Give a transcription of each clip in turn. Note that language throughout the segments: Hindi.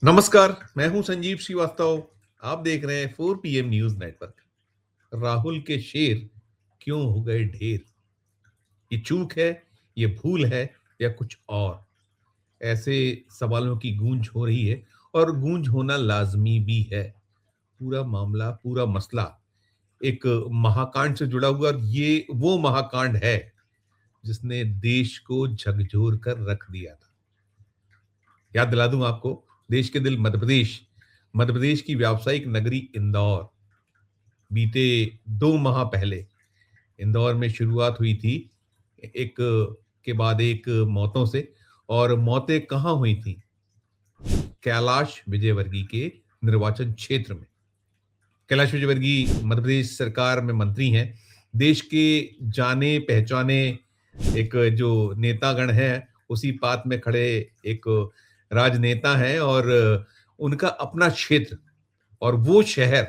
नमस्कार, मैं हूं संजीव श्रीवास्तव। आप देख रहे हैं 4 पीएम न्यूज नेटवर्क। राहुल के शेर क्यों हो गए ढेर? ये चूक है, ये भूल है या कुछ और? ऐसे सवालों की गूंज हो रही है और गूंज होना लाजमी भी है। पूरा मामला, पूरा मसला एक महाकांड से जुड़ा हुआ, और ये वो महाकांड है जिसने देश को झकझोर कर रख दिया था। याद दिला दूं आपको, देश के दिल मध्य प्रदेश की व्यावसायिक नगरी इंदौर। बीते 2 माह पहले इंदौर में शुरुआत हुई थी एक के बाद एक मौतों से। और मौतें कहाँ हुई थी? कैलाश विजयवर्गीय के निर्वाचन क्षेत्र में। कैलाश विजयवर्गीय मध्य प्रदेश सरकार में मंत्री हैं। देश के जाने पहचाने एक जो नेतागण है, उसी पात में खड़े एक राजनेता हैं, और उनका अपना क्षेत्र और वो शहर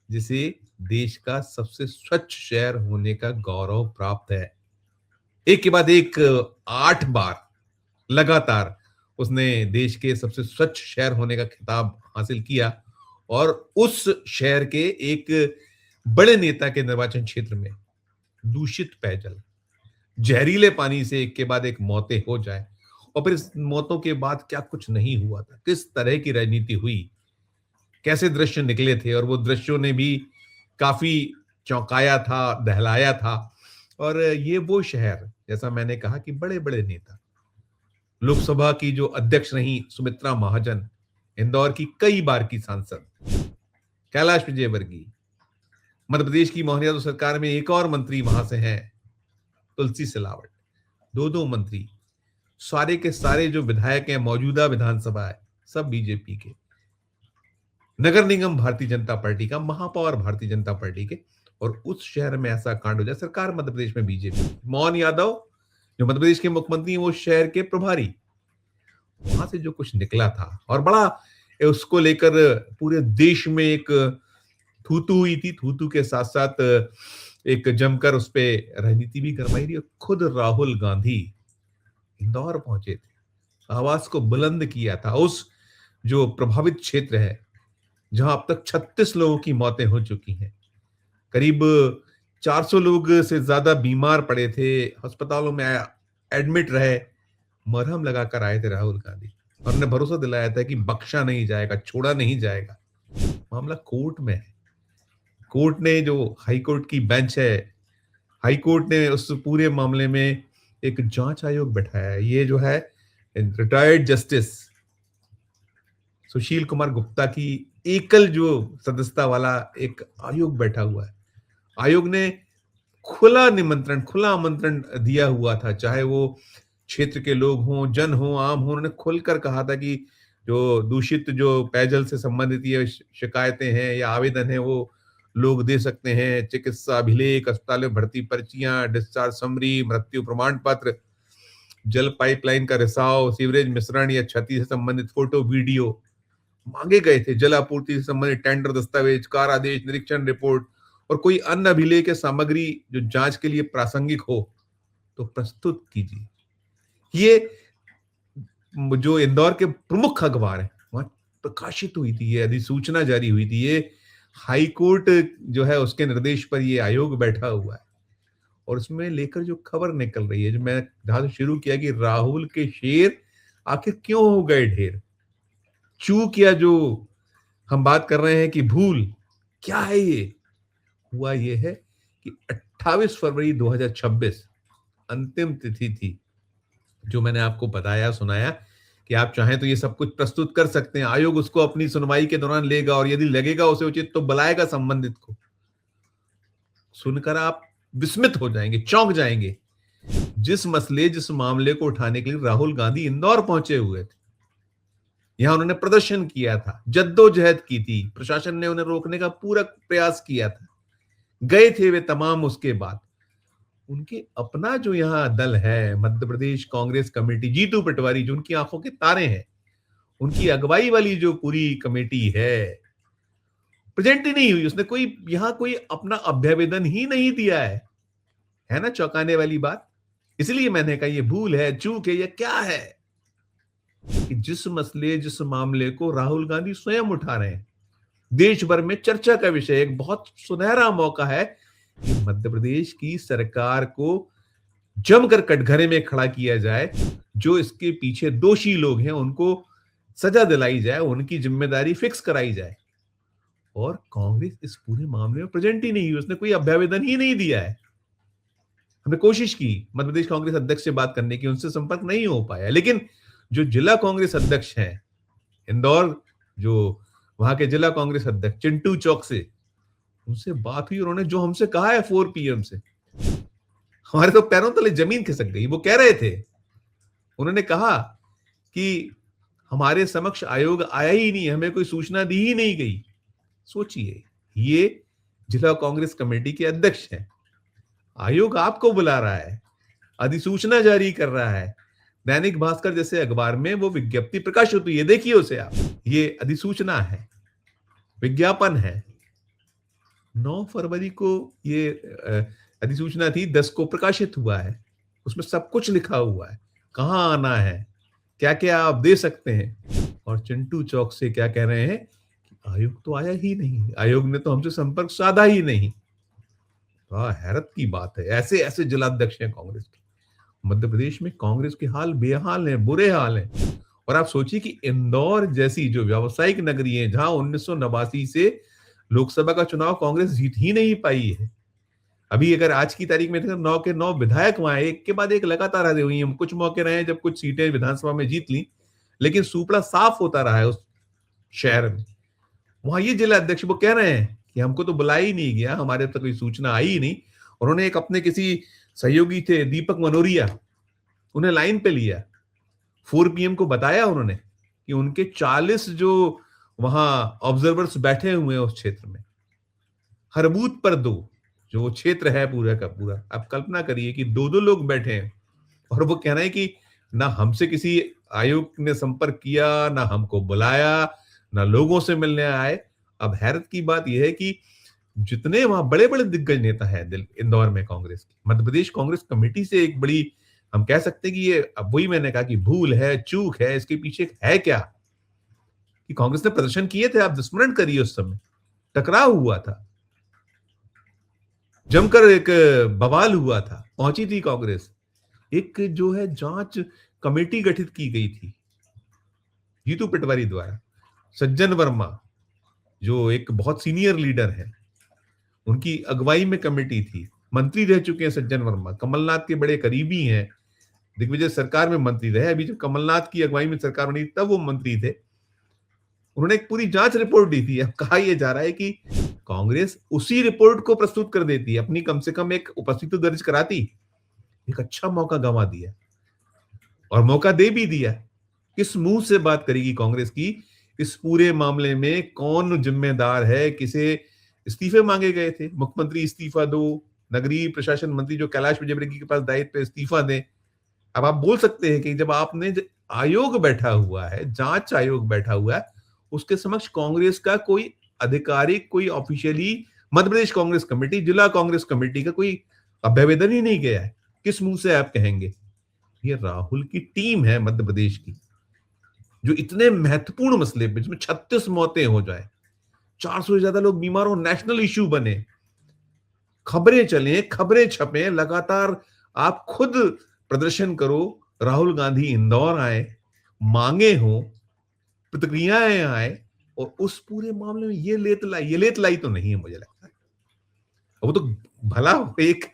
जिसे देश का सबसे स्वच्छ शहर होने का गौरव प्राप्त है। एक के बाद एक 8 बार लगातार उसने देश के सबसे स्वच्छ शहर होने का खिताब हासिल किया। और उस शहर के एक बड़े नेता के निर्वाचन क्षेत्र में दूषित पेयजल, जहरीले पानी से एक के बाद एक मौतें हो जाए, और फिर इस मौतों के बाद क्या कुछ नहीं हुआ था, किस तरह की राजनीति हुई, कैसे दृश्य निकले थे, और वो दृश्यों ने भी काफी चौंकाया था, दहलाया था। और ये वो शहर, जैसा मैंने कहा कि बड़े बड़े नेता, लोकसभा की जो अध्यक्ष रही सुमित्रा महाजन, इंदौर की कई बार की सांसद कैलाश विजयवर्गीय, मध्य प्रदेश की मोहन यादव सरकार में एक और मंत्री वहां से हैं, तुलसी सिलावट। दो दो मंत्री, सारे के सारे जो विधायक हैं, मौजूदा विधानसभा है, सब बीजेपी के। नगर निगम भारतीय जनता पार्टी का, महापौर भारतीय जनता पार्टी के। और उस शहर में ऐसा कांड हो जाए, सरकार मध्य प्रदेश में बीजेपी, मोहन यादव जो मध्य प्रदेश के मुख्यमंत्री हैं, वो शहर के प्रभारी। वहां से जो कुछ निकला था, और बड़ा उसको लेकर पूरे देश में एक थूतू हुई थी। थूतू के साथ साथ एक जमकर उस पे राजनीति भी करवाई रही। और खुद राहुल गांधी इंदौर पहुंचे थे, आवाज को बुलंद किया था उस जो प्रभावित क्षेत्र है, जहां अब तक 36 लोगों की मौतें हो चुकी हैं। करीब 400 लोग से ज्यादा बीमार पड़े थे, अस्पतालों में एडमिट रहे। मरहम लगाकर आए थे राहुल गांधी, और उन्होंने भरोसा दिलाया था कि बख्शा नहीं जाएगा, छोड़ा नहीं जाएगा। मामला कोर्ट में है। कोर्ट ने, जो हाई कोर्ट की बेंच है, हाई कोर्ट ने उस पूरे मामले में एक जांच आयोग बैठाया है। ये जो है रिटायर्ड जस्टिस सुशील कुमार गुप्ता की एकल जो सदस्यता वाला एक आयोग बैठा हुआ है। आयोग ने खुला आमंत्रण दिया हुआ था, चाहे वो क्षेत्र के लोग हों, जन हों, आम हों। उन्होंने खुलकर कहा था कि जो दूषित जो पेयजल से संबंधित ये शिकायतें हैं या आवेदन है, वो लोग दे सकते हैं। चिकित्सा अभिलेख, अस्पताल में भर्ती पर्चियां, डिस्चार्ज समरी, मृत्यु प्रमाण पत्र, जल पाइपलाइन का रिसाव, सीवरेज मिश्रण या क्षति से संबंधित फोटो वीडियो मांगे गए थे। जल आपूर्ति से संबंधित टेंडर दस्तावेज, कार आदेश, निरीक्षण रिपोर्ट और कोई अन्य अभिलेख या सामग्री जो जांच के लिए प्रासंगिक हो तो प्रस्तुत कीजिए। ये जो इंदौर के प्रमुख अखबार है, वहां प्रकाशित हुई थी, ये अधिसूचना जारी हुई थी। ये हाई कोर्ट जो है उसके निर्देश पर ये आयोग बैठा हुआ है। और उसमें लेकर जो खबर निकल रही है, जो मैं जहां से शुरू किया कि राहुल के शेर आखिर क्यों हो गए ढेर, चूक या जो हम बात कर रहे हैं कि भूल, क्या है ये? हुआ ये है कि 28 फरवरी 2026 अंतिम तिथि थी, जो मैंने आपको बताया, सुनाया कि आप चाहें तो ये सब कुछ प्रस्तुत कर सकते हैं। आयोग उसको अपनी सुनवाई के दौरान लेगा, और यदि लगेगा उसे उचित तो बुलाएगा संबंधित को। सुनकर आप विस्मित हो जाएंगे, चौंक जाएंगे। जिस मामले को उठाने के लिए राहुल गांधी इंदौर पहुंचे हुए थे, यहां उन्होंने प्रदर्शन किया था, जद्दोजहद की थी, प्रशासन ने उन्हें रोकने का पूरा प्रयास किया था, गए थे वे तमाम। उसके बाद उनके अपना जो यहाँ दल है, मध्य प्रदेश कांग्रेस कमेटी, जीतू पटवारी जो उनकी आंखों के तारे हैं, उनकी अगुवाई वाली जो पूरी कमेटी है, प्रेजेंट ही नहीं हुई। उसने कोई यहाँ कोई अपना अभ्यावेदन ही नहीं दिया है ना? चौंकाने वाली बात। इसलिए मैंने कहा ये भूल है, चूक है, ये क्या है? कि जिस मसले, जिस मामले को राहुल गांधी स्वयं उठा रहे हैं, देश भर में चर्चा का विषय, एक बहुत सुनहरा मौका है कि मध्य प्रदेश की सरकार को जमकर कटघरे में खड़ा किया जाए। जो इसके पीछे दोषी लोग हैं, उनको सजा दिलाई जाए, उनकी जिम्मेदारी फिक्स कराई जाए। और कांग्रेस इस पूरे मामले में प्रेजेंट ही नहीं हुई, उसने कोई अभ्यावेदन ही नहीं दिया है। हमने कोशिश की मध्य प्रदेश कांग्रेस अध्यक्ष से बात करने की, उनसे संपर्क नहीं हो पाया। लेकिन जो जिला कांग्रेस अध्यक्ष हैं इंदौर, जो वहां के जिला कांग्रेस अध्यक्ष चिंटू चौक से, उनसे बात हुई, उन्होंने जो हमसे कहा है 4 पीएम से, हमारे तो पैरों तले जमीन खिसक गई। वो कह रहे थे, उन्होंने कहा कि हमारे समक्ष आयोग आया ही नहीं, हमें कोई सूचना दी ही नहीं गई। सोचिए, ये जिला कांग्रेस कमेटी के अध्यक्ष हैं, आयोग आपको बुला रहा है, अधिसूचना जारी कर रहा है, दैनिक भास्कर जैसे अखबार में वो विज्ञप्ति प्रकाशित हुई है, देखिए उसे आप, ये अधिसूचना है, विज्ञापन है। 9 फरवरी को ये अधिसूचना थी, 10 को प्रकाशित हुआ है, उसमें सब कुछ लिखा हुआ है, कहां आना है, क्या क्या आप दे सकते हैं। और चिंटू चौक से क्या कह रहे हैं कि आयोग तो आया ही नहीं, आयोग ने तो हमसे संपर्क साधा ही नहीं। हैरत की बात है, ऐसे ऐसे जिलाध्यक्ष हैं कांग्रेस के। मध्य प्रदेश में कांग्रेस के हाल बेहाल हैं, बुरे हाल हैं। और आप सोचिए कि इंदौर जैसी जो व्यावसायिक नगरी है, जहां 1989 से लोकसभा का चुनाव कांग्रेस जीत ही नहीं पाई है। अभी अगर आज की तारीख में 9 के 9 विधायक वहां एक के बाद एक लगातार आते हुई हैं। कुछ मौके रहे हैं जब कुछ सीटें विधानसभा में जीत ली, लेकिन सुपड़ा साफ होता रहा है उस शहर में। वहां ये जिला अध्यक्ष वो कह रहे हैं कि हमको तो बुलाया ही नहीं गया, हमारे तक कोई सूचना आई ही नहीं। उन्होंने एक अपने किसी सहयोगी थे दीपक मनोरिया, उन्हें लाइन पे लिया, 4 पीएम को बताया उन्होंने कि उनके 40 जो वहां ऑब्जर्वर्स बैठे हुए हैं उस क्षेत्र में, हर बूथ पर 2, जो वो क्षेत्र है पूरा का पूरा, आप कल्पना करिए कि 2-2 लोग बैठे हैं और वो कह रहे हैं कि ना हमसे किसी आयोग ने संपर्क किया, ना हमको बुलाया, ना लोगों से मिलने आए। अब हैरत की बात यह है कि जितने वहां बड़े-बड़े दिग्गज नेता हैं दिल इंदौर में कांग्रेस की, मध्य प्रदेश कांग्रेस कमेटी से एक बड़ी, हम कह सकते हैं कि ये, अब वही मैंने कहा कि भूल है, चूक है, इसके पीछे है क्या कि कांग्रेस ने प्रदर्शन किए थे, आप स्मरण करिए, उस समय टकराव हुआ था, जमकर एक बवाल हुआ था, पहुंची थी कांग्रेस। एक जो है जांच कमेटी गठित की गई थी जीतू पटवारी द्वारा, सज्जन वर्मा जो एक बहुत सीनियर लीडर है, उनकी अगुवाई में कमेटी थी। मंत्री रह चुके हैं सज्जन वर्मा, कमलनाथ के बड़े करीबी हैं, दिग्विजय सरकार में मंत्री रहे, अभी जब कमलनाथ की अगुवाई में सरकार बनी तब वो मंत्री थे। उन्होंने एक पूरी जांच रिपोर्ट दी थी। अब कहा यह जा रहा है कि कांग्रेस उसी रिपोर्ट को प्रस्तुत कर देती है, अपनी कम से कम एक उपस्थिति दर्ज कराती। एक अच्छा मौका गंवा दिया और मौका दे भी दिया। किस मुंह से बात करेगी कांग्रेस की इस पूरे मामले में, कौन जिम्मेदार है, किसे इस्तीफे मांगे गए थे, मुख्यमंत्री इस्तीफा दो, नगरीय प्रशासन मंत्री जो कैलाश विजयवर्गीय के पास दायित्व पे इस्तीफा दें। अब आप बोल सकते हैं कि जब आपने आयोग बैठा हुआ है, जांच आयोग बैठा हुआ है, उसके समक्ष कांग्रेस का कोई आधिकारिक, कोई ऑफिशियली मध्य प्रदेश कांग्रेस कमेटी, जिला कांग्रेस कमेटी का कोई अभ्यावेदन ही नहीं गया है, किस मुंह से आप कहेंगे? ये राहुल की टीम है मध्य प्रदेश की, जो इतने महत्वपूर्ण मसले पे, जिसमें 36 मौतें हो जाए, 400 से ज्यादा लोग बीमार हो, नेशनल इश्यू बने, खबरें चलें, खबरें छपें, लगातार आप खुद प्रदर्शन करो, राहुल गांधी इंदौर आए, मांगे हो, प्रतिक्रियाएं आए, और उस पूरे मामले में ये लेत लाई तो नहीं है मुझे लगता है। वो तो भला एक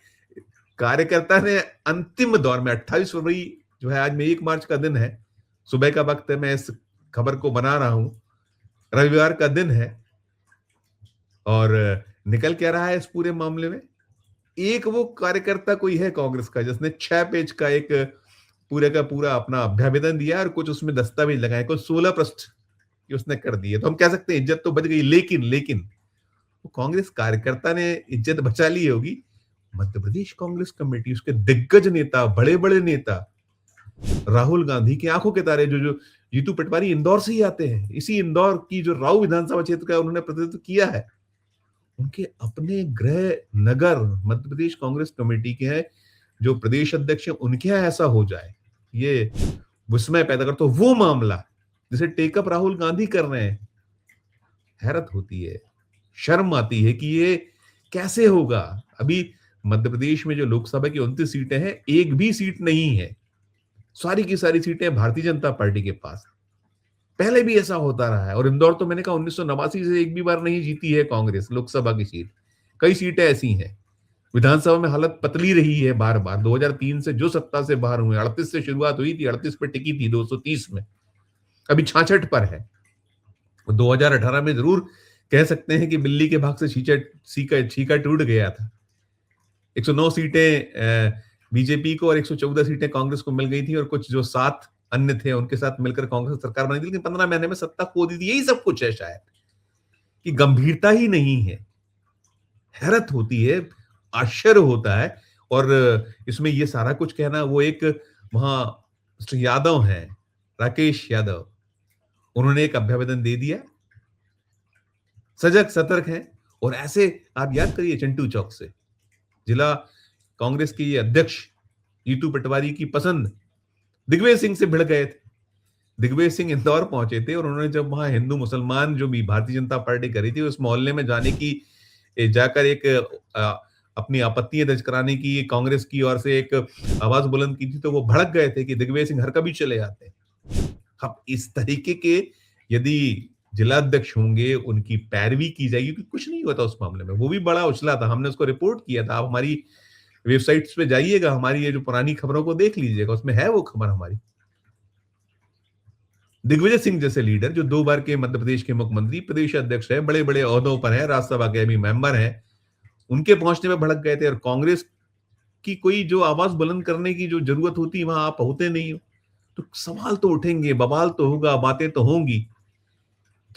कार्यकर्ता ने अंतिम दौर में 28 फरवरी जो है, आज में 1 मार्च का दिन है, सुबह का वक्त है, मैं इस खबर को बना रहा हूं, रविवार का दिन है, और निकल क्या रहा है इस पूरे मामले में? एक वो कार्यकर्ता कोई है कांग्रेस का जिसने 6 पेज का एक पूरे का पूरा अपना अभ्यावेदन दिया और कुछ उसमें दस्तावेज लगाए, कुछ 16 पृष्ठ की उसने कर दिए। तो हम कह सकते हैं इज्जत तो बच गई, लेकिन वो कांग्रेस कार्यकर्ता ने इज्जत बचा ली होगी। मध्य प्रदेश कांग्रेस कमेटी, उसके दिग्गज नेता, बड़े बड़े नेता, राहुल गांधी की आंखों के तारे, जो जीतू पटवारी इंदौर से ही आते हैं, इसी इंदौर की जो राऊ विधानसभा क्षेत्र का उन्होंने प्रतिनिधित्व किया है, उनके अपने गृह नगर मध्य प्रदेश कांग्रेस कमेटी के हैं, जो प्रदेश अध्यक्ष हैं, उनके यहां ऐसा हो जाए, ये विस्मय पैदा करता हो, वो मामला जिसे टेकअप राहुल गांधी कर रहे हैं, हैरत होती है, शर्म आती है कि ये कैसे होगा। अभी मध्य प्रदेश में जो लोकसभा की 29 सीटें हैं, एक भी सीट नहीं है, सारी की सारी सीटें भारतीय जनता पार्टी के पास। पहले भी ऐसा होता रहा है, और इंदौर तो मैंने कहा 1989 से एक भी बार नहीं जीती है कांग्रेस लोकसभा की सीट। कई सीटें ऐसी हैं। विधानसभा में हालत पतली रही है बार बार। 2003 से जो सत्ता से बाहर हुए, 38 से शुरुआत हुई थी, 38 पे टिकी थी 230 में, अभी 66 पर है। 2018 में जरूर कह सकते हैं कि बिल्ली के भाग से छीका टूट गया था। 109 सीटें बीजेपी को और 114 सीटें कांग्रेस को मिल गई थी, और कुछ जो 7 अन्य थे उनके साथ मिलकर कांग्रेस सरकार बनी थी, लेकिन 15 महीने में सत्ता खो दी थी। यही सब कुछ है शायद, कि गंभीरता ही नहीं है। हैरत होती है, आश्चर्य होता है। और इसमें ये सारा कुछ कहना, वो एक वहां मिस्टर यादव हैं, राकेश यादव, उन्होंने एक अभ्यावेदन दे दिया, सजग सतर्क हैं। और ऐसे आप याद करिए चिंटू चौक से जिला कांग्रेस के ये अध्यक्ष जीतू पटवारी की पसंद दिग्विजय सिंह से भिड़ गए थे। दिग्विजय सिंह इंदौर पहुंचे थे, और उन्होंने जब वहां हिंदू मुसलमान जो भी भारतीय जनता पार्टी करी थी, उस मोहल्ले में जाने की, जाकर एक अपनी आपत्तियां दर्ज कराने की कांग्रेस की ओर से एक आवाज बुलंद की थी, तो वो भड़क गए थे कि दिग्विजय सिंह हर कभी चले जाते हैं। अब इस तरीके के यदि जिलाध्यक्ष होंगे, उनकी पैरवी की जाएगी, क्योंकि कुछ नहीं होता उस मामले में। वो भी बड़ा उछला था, हमने उसको रिपोर्ट किया था। आप हमारी वेबसाइट्स पे जाइएगा, हमारी ये जो पुरानी खबरों को देख लीजिएगा, उसमें है वो खबर हमारी। दिग्विजय सिंह जैसे लीडर, जो 2 बार के मध्य प्रदेश के मुख्यमंत्री, प्रदेश अध्यक्ष है, बड़े बड़े ओहदों पर है, राज्यसभा के अभी मेंबर है, उनके पहुंचने में भड़क गए थे। और कांग्रेस की कोई जो आवाज बुलंद करने की जो जरूरत होती है, वहां आप होते नहीं हो, तो सवाल तो उठेंगे, बवाल तो होगा, बातें तो होंगी।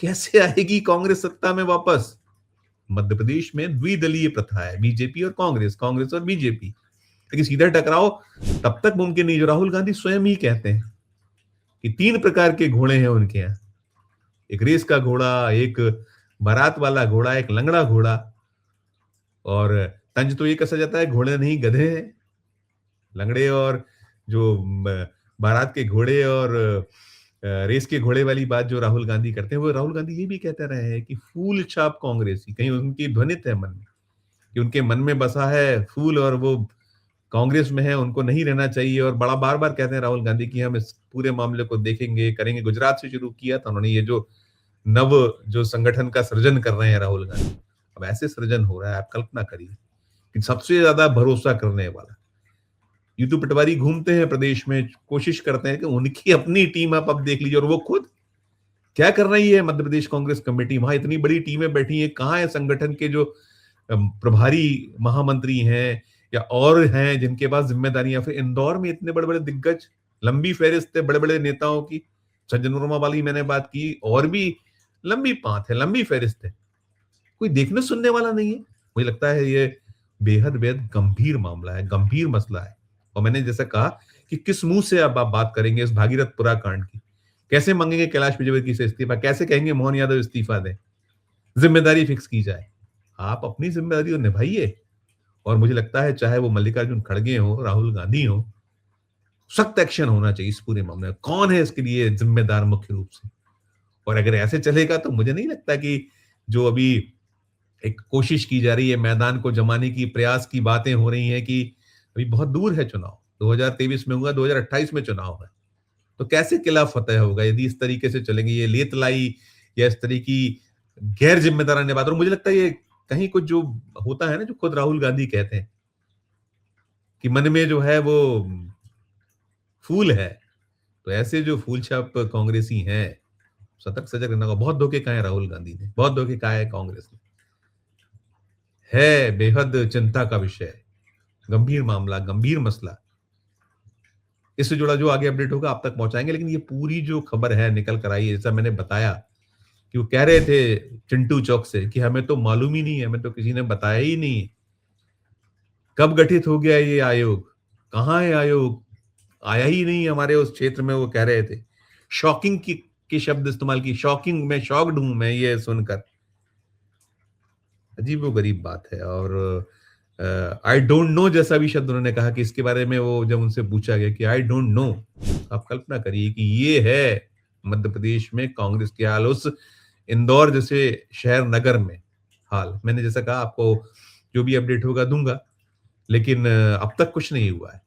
कैसे आएगी कांग्रेस सत्ता में वापस? मध्य प्रदेश में द्विदलीय प्रथा है, बीजेपी और कांग्रेस, कांग्रेस और बीजेपी, लेकिन सीधा टकराव तब तक मुमकिन नहीं, जो राहुल गांधी स्वयं ही कहते हैं कि 3 प्रकार के घोड़े हैं उनके यहाँ। एक रेस का घोड़ा, एक बारात वाला घोड़ा, एक लंगड़ा घोड़ा। और तंज तो ये कसा जाता है, घोड़े नहीं गधे हैं। लंगड़े और जो बारात के घोड़े और रेस के घोड़े वाली बात जो राहुल गांधी करते हैं, वो राहुल गांधी ये भी कहते रहे हैं कि फूल छाप कांग्रेसी, कहीं उनकी ध्वनित है मन में, कि उनके मन में बसा है फूल, और वो कांग्रेस में है, उनको नहीं रहना चाहिए। और बड़ा बार बार कहते हैं राहुल गांधी कि हम इस पूरे मामले को देखेंगे, करेंगे। गुजरात से शुरू किया था उन्होंने, ये जो नव जो संगठन का सृजन कर रहे हैं राहुल गांधी, अब ऐसे सृजन हो रहा है, आप कल्पना करिए कि सबसे ज्यादा भरोसा करने वाला जीतू पटवारी घूमते हैं प्रदेश में, कोशिश करते हैं कि उनकी अपनी टीम आप अब देख लीजिए, और वो खुद क्या कर रही है। मध्य प्रदेश कांग्रेस कमेटी, वहां इतनी बड़ी टीमें बैठी हैं, कहाँ है संगठन के जो प्रभारी महामंत्री हैं या और हैं जिनके पास जिम्मेदारियां। फिर इंदौर में इतने बड़े बड़े दिग्गज, लंबी फहरिस्त है बड़े बड़े नेताओं की, सज्जन वर्मा वाली मैंने बात की, और भी लंबी पांत है, लंबी फहरिस्त है, कोई देखने सुनने वाला नहीं है। मुझे लगता है ये बेहद बेहद गंभीर मामला है, गंभीर मसला है। और मैंने जैसा कहा कि किस मुंह से अब आप बात करेंगे इस भागीरथपुरा कांड की, कैसे मांगेंगे कैलाश विजयवर्गीय से इस्तीफा, कैसे कहेंगे मोहन यादव इस्तीफा दें, जिम्मेदारी फिक्स की जाए। आप अपनी जिम्मेदारी तो निभाइए। और मुझे लगता है चाहे वो मल्लिकार्जुन खड़गे हो, राहुल गांधी हो, सख्त एक्शन होना चाहिए इस पूरे मामले में। कौन है इसके लिए जिम्मेदार मुख्य रूप से? और अगर ऐसे चलेगा तो मुझे नहीं लगता कि जो अभी एक कोशिश की जा रही है मैदान को जमाने की, प्रयास की बातें हो रही हैं कि अभी बहुत दूर है चुनाव, 2023 में होगा, 2028 में चुनाव है, तो कैसे किला फतेह होगा यदि इस तरीके से चलेंगे ये लेतलाई या इस तरह की गैर जिम्मेदाराना बात। और मुझे लगता है ये कहीं कुछ जो होता है ना, जो खुद राहुल गांधी कहते हैं कि मन में जो है वो फूल है, तो ऐसे जो फूल छाप कांग्रेसी हैं, सतर्क सजग रहना होगा। बहुत धोखे खाए राहुल गांधी ने, बहुत धोखे खाए कांग्रेस ने, है बेहद चिंता का विषय, गंभीर मामला, गंभीर मसला। इससे जुड़ा जो आगे अपडेट होगा आप तक पहुंचाएंगे। लेकिन ये पूरी जो खबर है निकल कर आई है, जैसा मैंने बताया कि वो कह रहे थे चिंटू चौक से कि हमें तो मालूम ही नहीं है, हमें तो किसी ने बताया ही नहीं, कब गठित हो गया ये आयोग, कहाँ है आयोग, आया ही नहीं हमारे उस क्षेत्र में, वो कह रहे थे। शॉकिंग की शब्द इस्तेमाल की, शॉकिंग, मैं शॉक्ड हूं मैं ये सुनकर। अजीब व गरीब बात है। और आई डोंट नो जैसा भी शब्द उन्होंने कहा कि इसके बारे में वो जब उनसे पूछा गया कि आई डोंट नो, आप कल्पना करिए कि ये है मध्य प्रदेश में कांग्रेस की हाल, उस इंदौर जैसे शहर नगर में हाल। मैंने जैसा कहा आपको जो भी अपडेट होगा दूंगा, लेकिन अब तक कुछ नहीं हुआ है।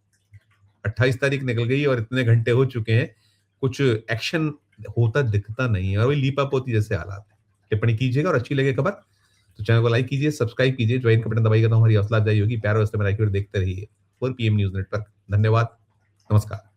28 तारीख निकल गई और इतने घंटे हो चुके हैं, कुछ एक्शन होता दिखता नहीं है और वही लीपा पोती जैसे हालात है। टिप्पणी कीजिएगा और अच्छी लगे खबर तो चैनल को लाइक कीजिए, सब्सक्राइब कीजिए, ज्वाइन का बटन दबाइएगा तो हमारी हौसला अफजाई होगी। प्यार और देखते रहिए 4 PM न्यूज नेटवर्क। धन्यवाद, नमस्कार।